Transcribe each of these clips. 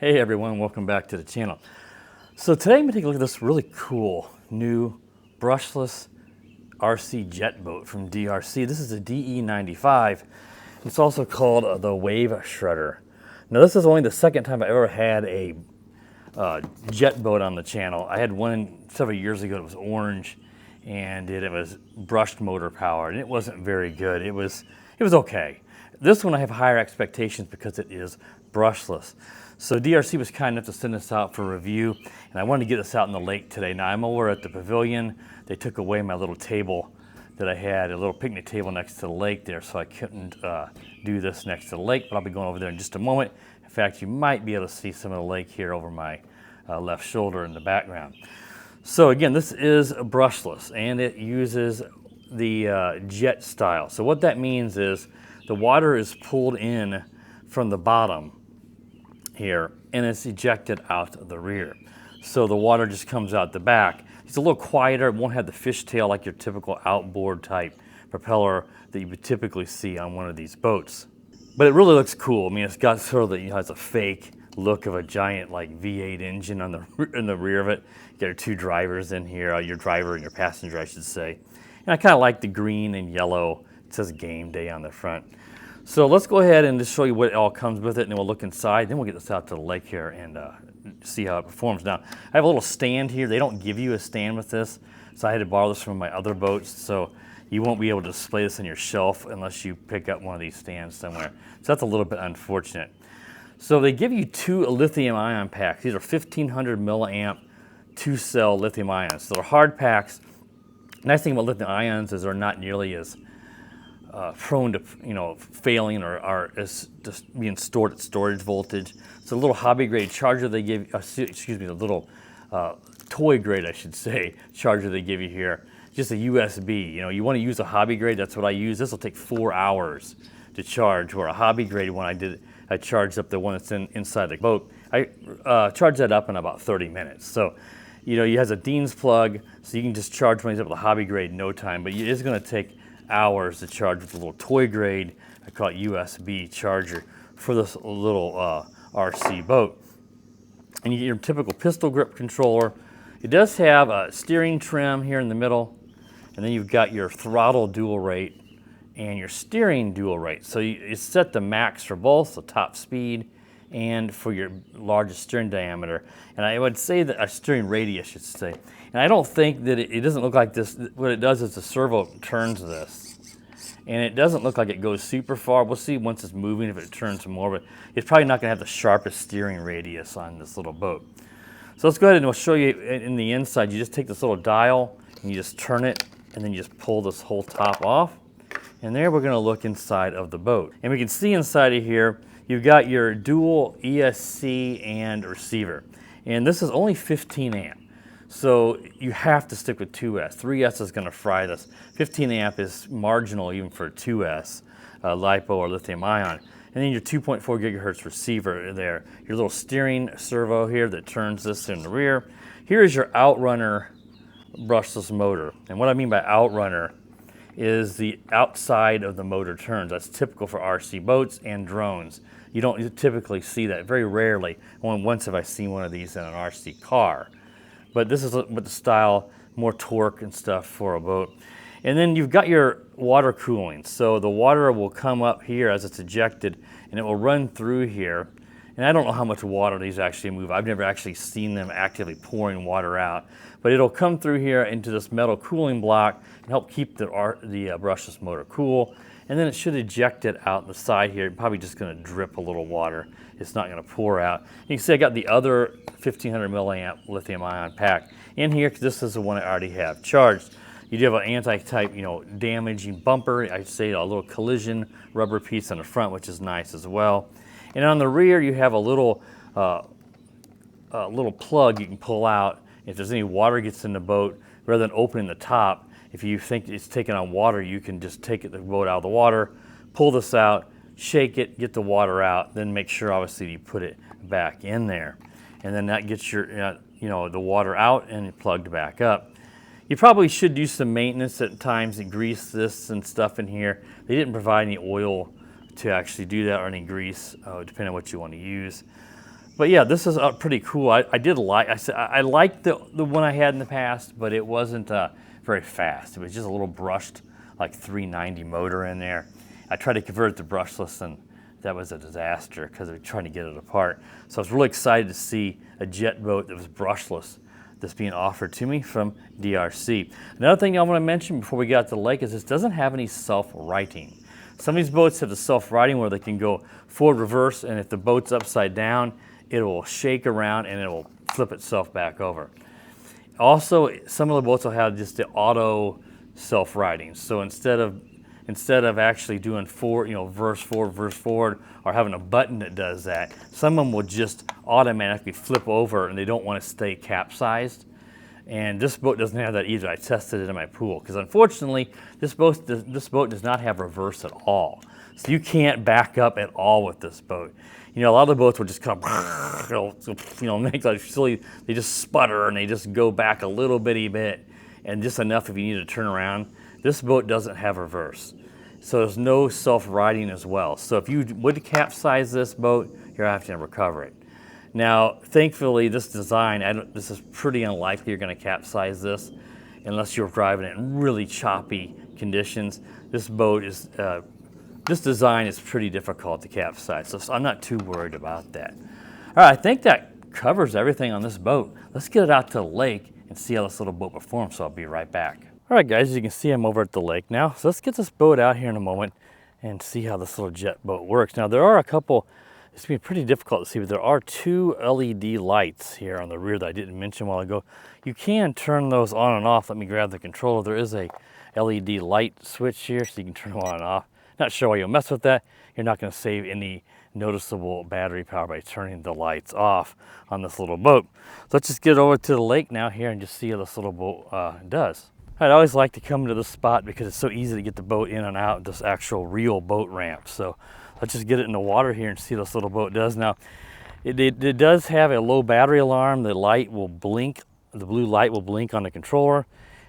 Hey everyone, welcome back to the channel. So today I'm going to take a look at this really cool new brushless RC jet boat from DRC. This is a DE95. It's also called the Wave Shredder. Now this is only the second time I ever had a jet boat on the channel. I had one several years ago. It was orange and it was brushed motor powered and it wasn't very good. It was okay. This one I have higher expectations because it is brushless. So DRC was kind enough to send this out for review, and I wanted to get this out in the lake today. Now I'm over at the pavilion. They took away my little table that I had, a little picnic table next to the lake there, so I couldn't do this next to the lake, but I'll be going over there in just a moment. In fact, you might be able to see some of the lake here over my left shoulder in the background. So again, this is brushless, and it uses the jet style. So what that means is the water is pulled in from the bottom here, and it's ejected out the rear. So the water just comes out the back. It's a little quieter. It won't have the fishtail like your typical outboard type propeller that you would typically see on one of these boats. But it really looks cool. I mean, it's got sort of the, has a fake look of a giant like V8 engine on in the rear of it. You got your two drivers in here, your driver and your passenger, I should say. And I kind of like the green and yellow. It says game day on the front. So let's go ahead and just show you what all comes with it, and then we'll look inside. Then we'll get this out to the lake here and see how it performs. Now, I have a little stand here. They don't give you a stand with this, so I had to borrow this from my other boats. So you won't be able to display this on your shelf unless you pick up one of these stands somewhere. So that's a little bit unfortunate. So they give you two lithium-ion packs. These are 1,500 milliamp, two-cell lithium ions. So they're hard packs. Nice thing about lithium ions is they're not nearly as prone to failing or is just being stored at storage voltage. It's a little hobby grade charger they give. Excuse me, a little toy grade, I should say, charger they give you here. Just a USB. You want to use a hobby grade. That's what I use. This will take 4 hours to charge. Where a hobby grade one I charged up the one that's inside the boat. I charged that up in about 30 minutes. So. It has a Dean's plug, so you can just charge one of these up with a hobby grade in no time, but it is going to take hours to charge with a little toy grade, I call it USB charger, for this little RC boat. And you get your typical pistol grip controller. It does have a steering trim here in the middle, and then you've got your throttle dual rate and your steering dual rate. So it's set the max for both, the top speed, and for your largest steering diameter. And I would say that a steering radius, I should say. And I don't think that it doesn't look like this. What it does is the servo turns this. And it doesn't look like it goes super far. We'll see once it's moving if it turns more, but it's probably not gonna have the sharpest steering radius on this little boat. So let's go ahead and we'll show you in the inside. You just take this little dial and you just turn it, and then you just pull this whole top off. And there we're gonna look inside of the boat. And we can see inside of here, you've got your dual ESC and receiver. And this is only 15 amp. So you have to stick with 2S. 3S is gonna fry this. 15 amp is marginal even for 2S, LiPo or lithium ion. And then your 2.4 gigahertz receiver there. Your little steering servo here that turns this in the rear. Here is your Outrunner brushless motor. And what I mean by Outrunner is the outside of the motor turns. That's typical for RC boats and drones. You don't typically see that, very rarely. Only once have I seen one of these in an RC car. But this is with the style, more torque and stuff for a boat. And then you've got your water cooling. So the water will come up here as it's ejected, and it will run through here. And I don't know how much water these actually move. I've never actually seen them actively pouring water out. But it'll come through here into this metal cooling block and help keep the brushless motor cool. And then it should eject it out the side here. It's probably just going to drip a little water. It's not going to pour out. You can see I got the other 1,500 milliamp lithium ion pack in here, because this is the one I already have charged. You do have an anti-type, damaging bumper. I'd say a little collision rubber piece on the front, which is nice as well. And on the rear, you have a little plug you can pull out. If there's any water gets in the boat, rather than opening the top, if you think it's taking on water, you can just take the boat out of the water, pull this out, shake it, get the water out, then make sure obviously you put it back in there. And then that gets your the water out and plugged back up. You probably should do some maintenance at times and grease this and stuff in here. They didn't provide any oil to actually do that, or any grease, depending on what you want to use. But yeah, this is pretty cool. I did like, I liked the one I had in the past, but it wasn't very fast. It was just a little brushed, like 390 motor in there. I tried to convert it to brushless, and that was a disaster because I was trying to get it apart. So I was really excited to see a jet boat that was brushless that's being offered to me from DRC. Another thing I want to mention before we get out to the lake is this doesn't have any self-righting. Some of these boats have the self-righting where they can go forward, reverse, and if the boat's upside down, it will shake around and it will flip itself back over. Also, some of the boats will have just the auto self-righting. So instead of actually doing verse forward, or having a button that does that, some of them will just automatically flip over and they don't want to stay capsized. And this boat doesn't have that either. I tested it in my pool because unfortunately this boat does not have reverse at all. So you can't back up at all with this boat. A lot of the boats will just kind of, make like silly, they just sputter and they just go back a little bitty bit and just enough if you need to turn around. This boat doesn't have reverse. So there's no self-righting as well. So if you would capsize this boat, you're having to recover it. Now, thankfully, this design, this is pretty unlikely you're going to capsize this unless you're driving it in really choppy conditions. This boat is, this design is pretty difficult to capsize, so I'm not too worried about that. All right, I think that covers everything on this boat. Let's get it out to the lake and see how this little boat performs, so I'll be right back. All right, guys, as you can see, I'm over at the lake now. So let's get this boat out here in a moment and see how this little jet boat works. Now, there are a couple, it's going to be pretty difficult to see, but there are 2 LED lights here on the rear that I didn't mention a while ago. You can turn those on and off. Let me grab the controller. There is a LED light switch here, so you can turn them on and off. Not sure why you'll mess with that. You're not going to save any noticeable battery power by turning the lights off on this little boat. So let's just get over to the lake now here and just see how this little boat does. I'd always like to come to this spot because it's so easy to get the boat in and out of this actual real boat ramp. So let's just get it in the water here and see how this little boat does. Now, it does have a low battery alarm. The light will blink, the blue light will blink on the controller,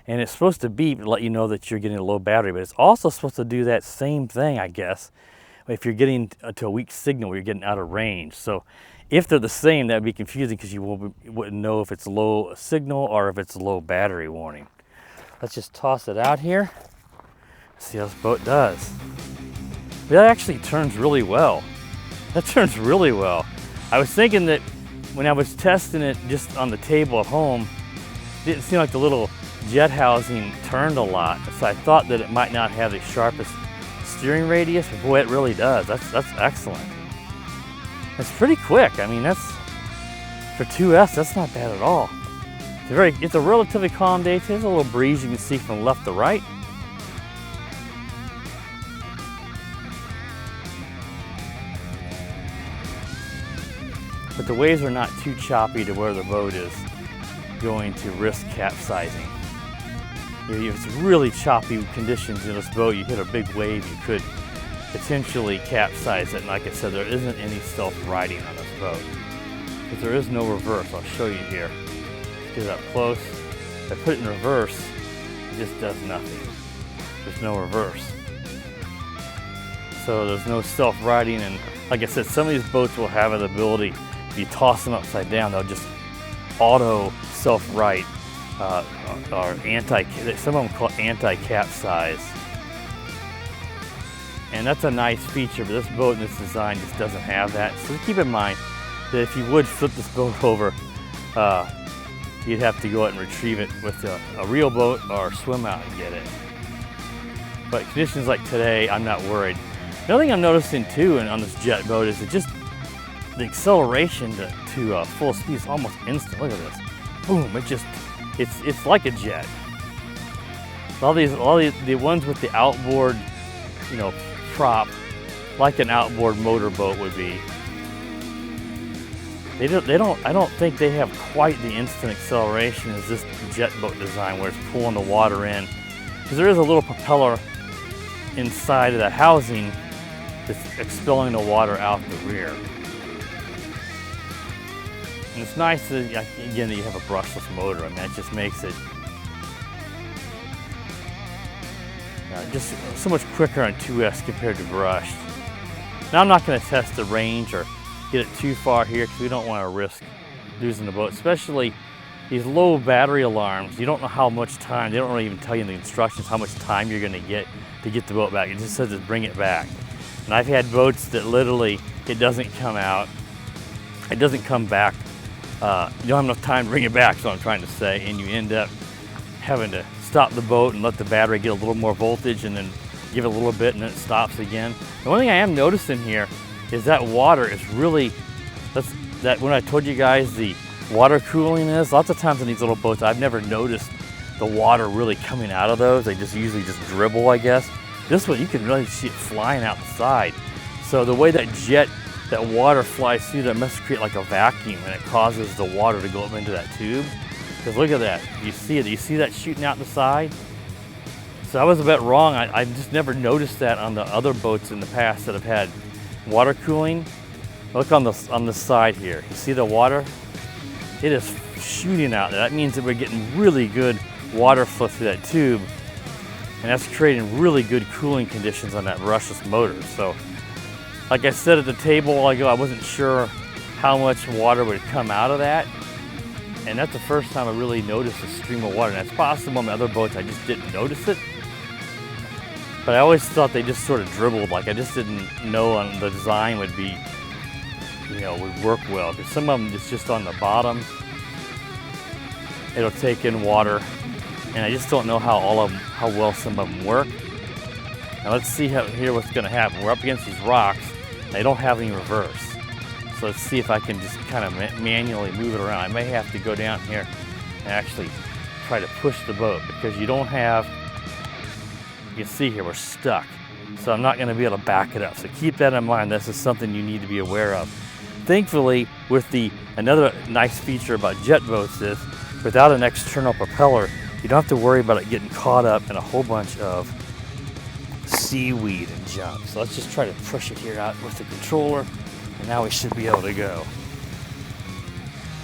and it's supposed to beep to let you know that you're getting a low battery, but it's also supposed to do that same thing, I guess, if you're getting to a weak signal where you're getting out of range. So if they're the same, that'd be confusing because you wouldn't know if it's low signal or if it's low battery warning. Let's just toss it out here, see how this boat does. That actually turns really well. That turns really well. I was thinking that when I was testing it just on the table at home, it didn't seem like the little jet housing turned a lot. So I thought that it might not have the sharpest steering radius, but boy, it really does. That's excellent. It's pretty quick. I mean, that's, for 2S, that's not bad at all. It's a relatively calm day. There's a little breeze you can see from left to right. But the waves are not too choppy to where the boat is going to risk capsizing. If it's really choppy conditions in this boat, you hit a big wave, you could potentially capsize it. And like I said, there isn't any self-righting on this boat. But there is no reverse. I'll show you here. Get it up close. If I put it in reverse, it just does nothing. There's no reverse. So there's no self-righting, and like I said, some of these boats will have an ability, if you toss them upside down, they'll just auto self-right, or some of them call anti-capsize. And that's a nice feature, but this boat in this design just doesn't have that. So keep in mind that if you would flip this boat over, you'd have to go out and retrieve it with a real boat or swim out and get it. But conditions like today, I'm not worried. Another thing I'm noticing too on this jet boat is the acceleration to full speed is almost instant. Look at this. Boom, it's like a jet. All the ones with the outboard, prop, like an outboard motorboat would be. I don't think they have quite the instant acceleration as this jet boat design where it's pulling the water in. Because there is a little propeller inside of the housing that's expelling the water out the rear. And it's nice that, again, that you have a brushless motor. I mean, that just makes it just so much quicker on 2S compared to brushed. Now I'm not going to test the range or get it too far here because we don't want to risk losing the boat, especially these low battery alarms. You don't know how much time, they don't really even tell you in the instructions how much time you're going to get the boat back. It just says to bring it back. And I've had boats that literally, it doesn't come out, it doesn't come back. You don't have enough time to bring it back, is what I'm trying to say, and you end up having to stop the boat and let the battery get a little more voltage and then give it a little bit and then it stops again. The one thing I am noticing here is that water is really, that when I told you guys the water cooling is, lots of times in these little boats I've never noticed the water really coming out of those. They just usually just dribble, I guess. This one you can really see it flying out the side. So the way that water flies through, that must create like a vacuum and it causes the water to go up into that tube. Because look at that, you see it, you see that shooting out the side? So I was a bit wrong, I just never noticed that on the other boats in the past that have had water cooling. Look on the side here, you see the water? It is shooting out there. That means that we're getting really good water flow through that tube, and that's creating really good cooling conditions on that brushless motor. So, like I said at the table a while ago, I wasn't sure how much water would come out of that, and that's the first time I really noticed a stream of water. And it's possible on the other boats I just didn't notice it, but I always thought they just sort of dribbled. Like I just didn't know on the design would be, would work well. Because some of them it's just on the bottom, it'll take in water, and I just don't know how well some of them work. Now let's see here what's going to happen. We're up against these rocks. They don't have any reverse, so let's see if I can just kind of manually move it around. I may have to go down here and actually try to push the boat because you don't have. You can see here we're stuck, so I'm not going to be able to back it up. So keep that in mind. This is something you need to be aware of. Thankfully, with another nice feature about jet boats is without an external propeller, you don't have to worry about it getting caught up in a whole bunch of seaweed and junk. So let's just try to push it here out with the controller, and now we should be able to go.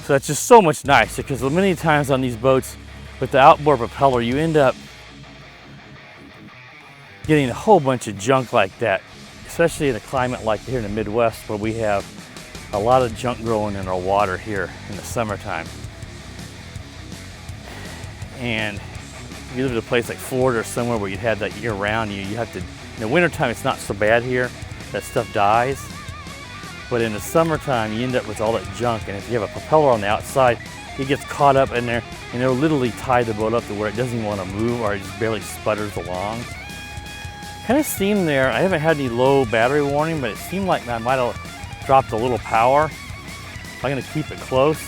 So that's just so much nicer because many times on these boats with the outboard propeller, you end up getting a whole bunch of junk like that, especially in a climate like here in the Midwest where we have a lot of junk growing in our water here in the summertime. And if you live in a place like Florida or somewhere where you'd had that year round, you have to, in the wintertime it's not so bad here, that stuff dies. But in the summertime you end up with all that junk, and if you have a propeller on the outside, it gets caught up in there and it'll literally tie the boat up to where it doesn't even want to move or it just barely sputters along. Kind of seemed there, I haven't had any low battery warning, but it seemed like I might have dropped a little power. I'm going to keep it close.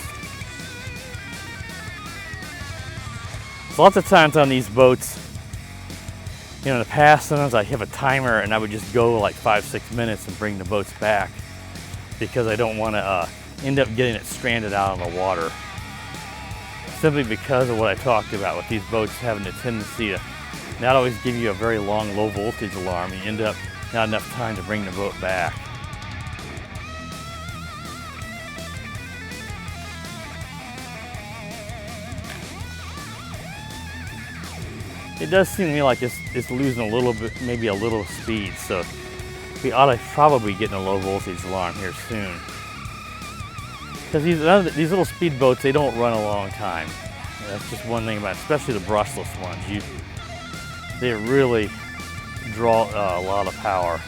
So lots of times on these boats, in the past, sometimes I have a timer and I would just go like 5-6 minutes and bring the boats back because I don't want to end up getting it stranded out on the water. Simply because of what I talked about with these boats having a tendency to not always give you a very long low voltage alarm, and you end up not enough time to bring the boat back. It does seem to me like it's losing a little bit, maybe a little speed, so we ought to probably get in a low voltage alarm here soon. Because these little speed boats, they don't run a long time. That's just one thing about it, especially the brushless ones. They really draw a lot of power,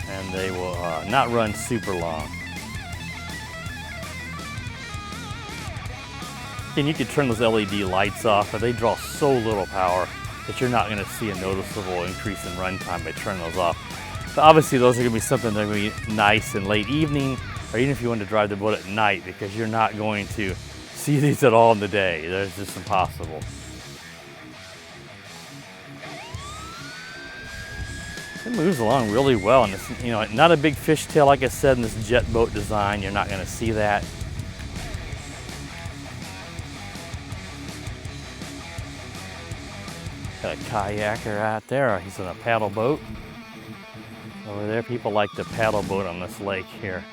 and they will not run super long. And you can turn those LED lights off, but they draw so little power that you're not going to see a noticeable increase in runtime by turning those off. But obviously those are going to be something that are going to be nice in late evening, or even if you want to drive the boat at night, because you're not going to see these at all in the day. That's just impossible. It moves along really well, and it's, not a big fishtail like I said in this jet boat design. You're not going to see that. Got a kayaker out there. He's on a paddle boat. Over there, people like to paddle boat on this lake here.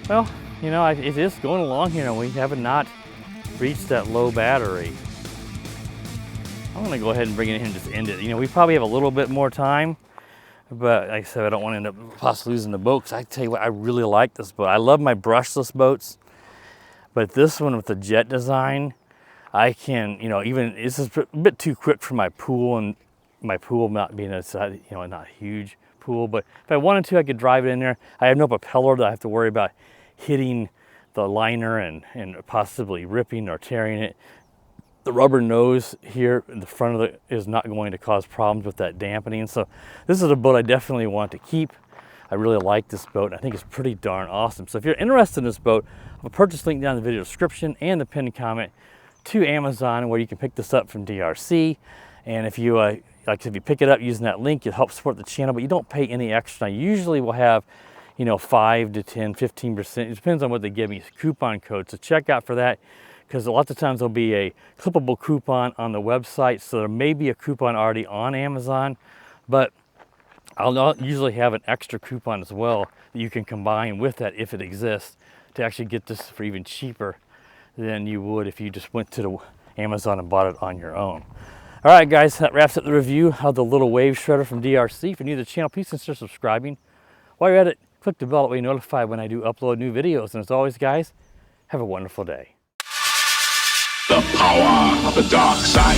Well, it is going along here, and we have not reached that low battery. I'm going to go ahead and bring it in and just end it. We probably have a little bit more time. But like I said, I don't want to end up possibly losing the boat, because I tell you what, I really like this boat. I love my brushless boats, but this one with the jet design, I can, you know, even this is a bit too quick for my pool, and my pool not being a, you know, not a huge pool. But if I wanted to, I could drive it in there. I have no propeller that I have to worry about hitting the liner and possibly ripping or tearing it. The rubber nose here in the front of it is not going to cause problems with that dampening. So this is a boat I definitely want to keep. I really like this boat. I think it's pretty darn awesome. So if you're interested in this boat, I have a purchase link down in the video description and the pinned comment to Amazon, where you can pick this up from DRC. And if you if you pick it up using that link, it helps support the channel, but you don't pay any extra. I usually will have, you know, 5 to 10, 15%. It depends on what they give me, coupon code. So check out for that, because a lot of times there'll be a clippable coupon on the website. So there may be a coupon already on Amazon, but I'll usually have an extra coupon as well that you can combine with that if it exists, to actually get this for even cheaper than you would if you just went to the Amazon and bought it on your own. All right, guys, that wraps up the review of the little wave shredder from DRC. If you're new to the channel, please consider subscribing. While you're at it, click the bell that way you're notified when I do upload new videos. And as always, guys, have a wonderful day. The power of the dark side.